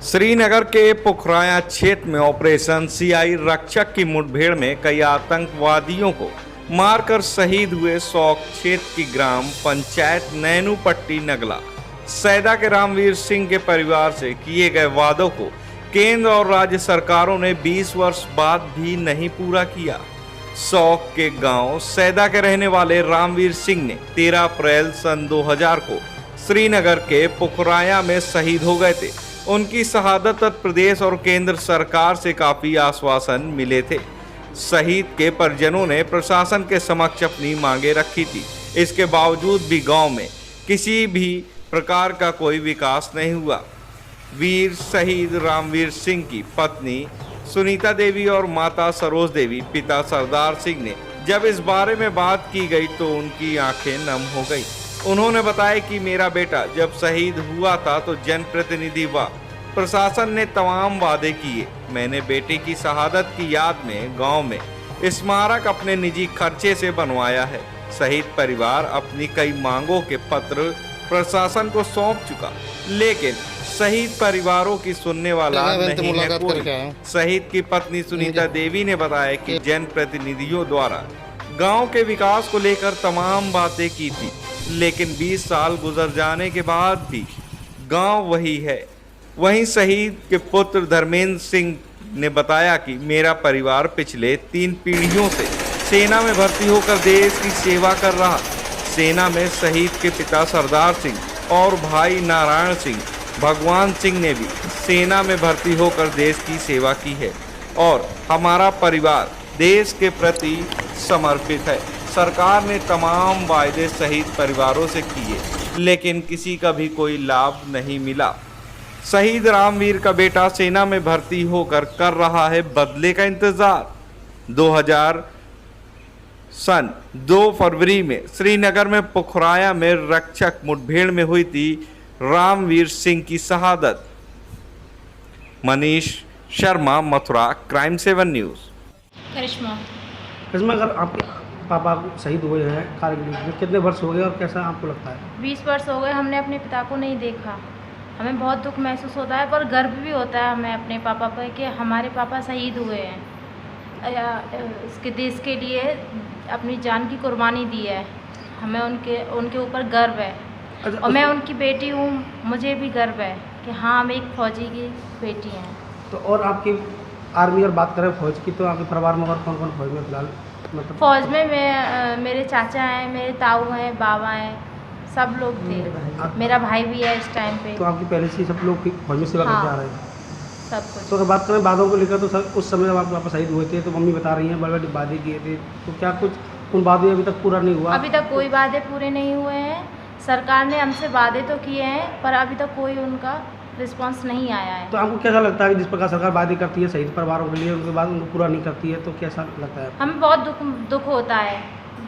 श्रीनगर के पुखराया क्षेत्र में ऑपरेशन सीआई रक्षक की मुठभेड़ में कई आतंकवादियों को मारकर शहीद हुए शौक क्षेत्र की ग्राम पंचायत नैनू पट्टी नगला सैदा के रामवीर सिंह के परिवार से किए गए वादों को केंद्र और राज्य सरकारों ने 20 वर्ष बाद भी नहीं पूरा किया। शौक के गांव सैदा के रहने वाले रामवीर सिंह ने 13 अप्रैल सन 2000 को श्रीनगर के पुखराया में शहीद हो गए थे। उनकी शहादत प्रदेश और केंद्र सरकार से काफी आश्वासन मिले थे। शहीद के परिजनों ने प्रशासन के समक्ष अपनी मांगे रखी थी। इसके बावजूद भी गांव में किसी भी प्रकार का कोई विकास नहीं हुआ। वीर शहीद रामवीर सिंह की पत्नी सुनीता देवी और माता सरोज देवी पिता सरदार सिंह ने जब इस बारे में बात की गई तो उनकी आंखें नम हो गई। उन्होंने बताया कि मेरा बेटा जब शहीद हुआ था तो जनप्रतिनिधि व प्रशासन ने तमाम वादे किए। मैंने बेटे की शहादत की याद में गांव में स्मारक अपने निजी खर्चे से बनवाया है। शहीद परिवार अपनी कई मांगों के पत्र प्रशासन को सौंप चुका, लेकिन शहीद परिवारों की सुनने वाला नहीं है कोई। शहीद की पत्नी सुनीता देवी ने बताया कि जनप्रतिनिधियों द्वारा गांव के विकास को लेकर तमाम बातें की थी, लेकिन 20 साल गुजर जाने के बाद भी गांव वही है। वहीं शहीद के पुत्र धर्मेंद्र सिंह ने बताया कि मेरा परिवार पिछले 3 पीढ़ियों से सेना में भर्ती होकर देश की सेवा कर रहा। सेना में शहीद के पिता सरदार सिंह और भाई नारायण सिंह भगवान सिंह ने भी सेना में भर्ती होकर देश की सेवा की है और हमारा परिवार देश के प्रति समर्पित है। सरकार ने तमाम वायदे शहीद परिवारों से किए, लेकिन किसी का भी कोई लाभ नहीं मिला। शहीद रामवीर का बेटा सेना में भर्ती होकर कर रहा है बदले का इंतजार। 2000 सन 2 फरवरी में श्रीनगर में पुखराया में रक्षक मुठभेड़ में हुई थी रामवीर सिंह की शहादत। Manish Sharma, Mathura, crime 7 news. करिश्मा, अगर आपके पापा शहीद हुए हैं कारगिल में, कितने वर्ष हो गए और कैसा आपको लगता है? 20 वर्ष हो गए हमने अपने पिता को नहीं देखा। हमें बहुत दुख महसूस होता है, पर गर्व भी होता है हमें अपने पापा पर कि हमारे पापा शहीद हुए हैं, इसके देश के लिए अपनी जान की कुर्बानी दी है। हमें उनके ऊपर गर्व है। और मैं उनकी बेटी हूँ, मुझे भी गर्व है कि हाँ, हम एक फौजी की बेटी हैं। तो और आपकी आर्मी और बात करें फौज की, तो आपके परिवार में और कौन कौन फौज में फिलहाल? मतलब फौज में मेरे चाचा हैं, मेरे ताऊ हैं, बाबा हैं, सब लोग थे। मेरा भाई भी है इस टाइम पे। तो आपकी पहले से सब लोग फौज में सेवा करते आ रहे हैं? सब कुछ। तो अगर बात करें वादों को लेकर, तो सर उस समय जब आपके पापा शहीद हुए थे तो मम्मी बता रही हैं बड़े बड़े वादे किए थे, तो क्या कुछ उन वादे अभी तक पूरा नहीं हुआ? अभी तक कोई वादे पूरे नहीं हुए हैं। सरकार ने हमसे वादे तो किए हैं, पर अभी तक कोई उनका रिस्पांस नहीं आया है। तो आपको कैसा लगता है कि जिस प्रकार सरकार वादे करती है शहीद परिवारों के लिए, उनके बाद उनको पूरा नहीं करती है, तो कैसा लगता है? हमें बहुत दुख होता है।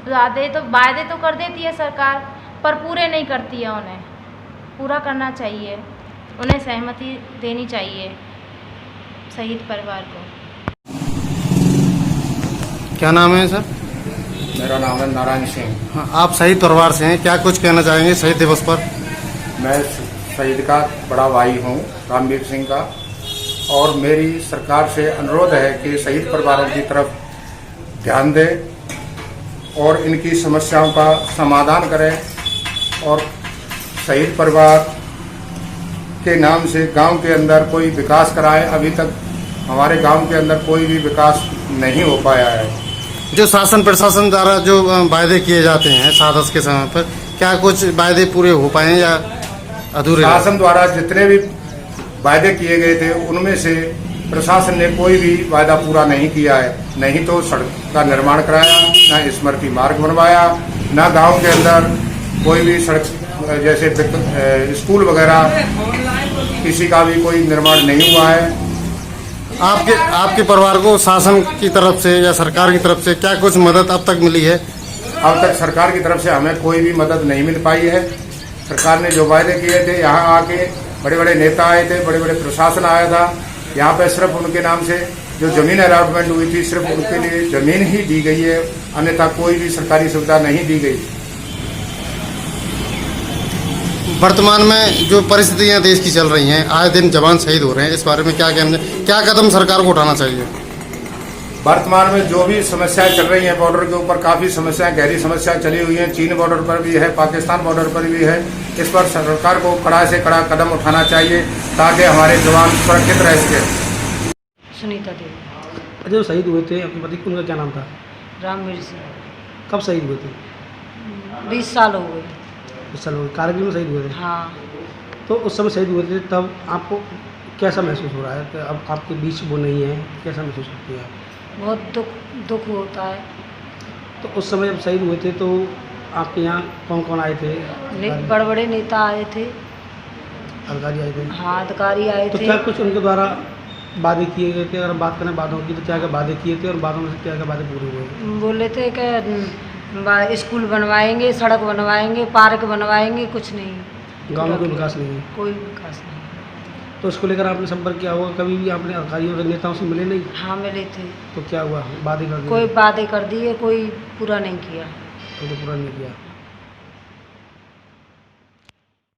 वादे तो कर देती है सरकार, पर पूरे नहीं करती है। उन्हें पूरा करना चाहिए, उन्हें सहमति देनी चाहिए शहीद परिवार को। क्या नाम है सर? मेरा नाम है नारायण सिंह। हाँ, आप शहीद परिवार से हैं, क्या कुछ कहना चाहेंगे शहीद दिवस पर? मैं शहीद का बड़ा भाई हूँ, रामवीर सिंह का, और मेरी सरकार से अनुरोध है कि शहीद परिवारों की तरफ ध्यान दें और इनकी समस्याओं का समाधान करें और शहीद परिवार के नाम से गांव के अंदर कोई विकास कराए। अभी तक हमारे गांव के अंदर कोई भी विकास नहीं हो पाया है। जो शासन प्रशासन द्वारा जो वायदे किए जाते हैं शहादत के समय पर, क्या कुछ वायदे पूरे हो पाए हैं या अधूरे? शासन द्वारा जितने भी वायदे किए गए थे उनमें से प्रशासन ने कोई भी वायदा पूरा नहीं किया है। नहीं तो सड़क का निर्माण कराया, न स्मृति मार्ग बनवाया, न गांव के अंदर कोई भी सड़क जैसे स्कूल वगैरह किसी का भी कोई निर्माण नहीं हुआ है। आपके परिवार को शासन की तरफ से या सरकार की तरफ से क्या कुछ मदद अब तक मिली है? अब तक सरकार की तरफ से हमें कोई भी मदद नहीं मिल पाई है। सरकार ने जो वायदे किए थे, यहाँ आके बड़े बड़े नेता आए थे, बड़े बड़े प्रशासन आया था। यहाँ पे सिर्फ उनके नाम से जो जमीन अलॉटमेंट हुई थी, सिर्फ उनके लिए जमीन ही दी गई है, अन्यथा कोई भी सरकारी सुविधा नहीं दी गई। वर्तमान में जो परिस्थितियां देश की चल रही हैं, आए दिन जवान शहीद हो रहे हैं, इस बारे में क्या कहना, क्या कदम सरकार को उठाना चाहिए? वर्तमान में जो भी समस्याएं चल रही हैं बॉर्डर के ऊपर, काफ़ी समस्याएं, गहरी समस्याएं चली हुई हैं। चीन बॉर्डर पर भी है, पाकिस्तान बॉर्डर पर भी है। इस पर सरकार को कड़ा से कड़ा कदम उठाना चाहिए ताकि हमारे जवान सुरक्षित रह सकें। सुनीता देवी। अच्छा, जो शहीद हुए थे अपने पति, उनका क्या नाम था? रामवीर सिंह। कब शहीद हुए थे? 20 साल हो गए। इस साल कारगिल में शहीद हुए थे। हाँ। तो उस समय शहीद हुए थे, तब आपको कैसा महसूस हो रहा है कि अब आपके बीच वो नहीं है? कैसा महसूस करती है आप? बहुत दुख होता है। तो उस समय जब शहीद हुए थे तो आपके यहाँ कौन कौन आए थे? बड़े बड़े नेता आए थे। अधिकारी आए थे? हाँ, अधिकारी आए तो थे। क्या कुछ उनके द्वारा वादे किए गए थे? अगर हम बात करें वादों की, तो क्या क्या वादे किए थे और वादों में से क्या क्या वादे पूरे हुए? बोले थे कि स्कूल बनवाएंगे, सड़क बनवाएंगे, पार्क बनवाएंगे, कुछ नहीं। गाँव में कोई विकास नहीं है? कोई विकास नहीं। तो उसको लेकर आपने संपर्क किया होगा, कभी भी आपने अधिकारियों से, नेताओं से मिले नहीं? हाँ, मिले थे। तो क्या हुआ? वादे कर दिए? कोई वादे कर दिए, कोई पूरा नहीं किया। तो पूरा नहीं किया।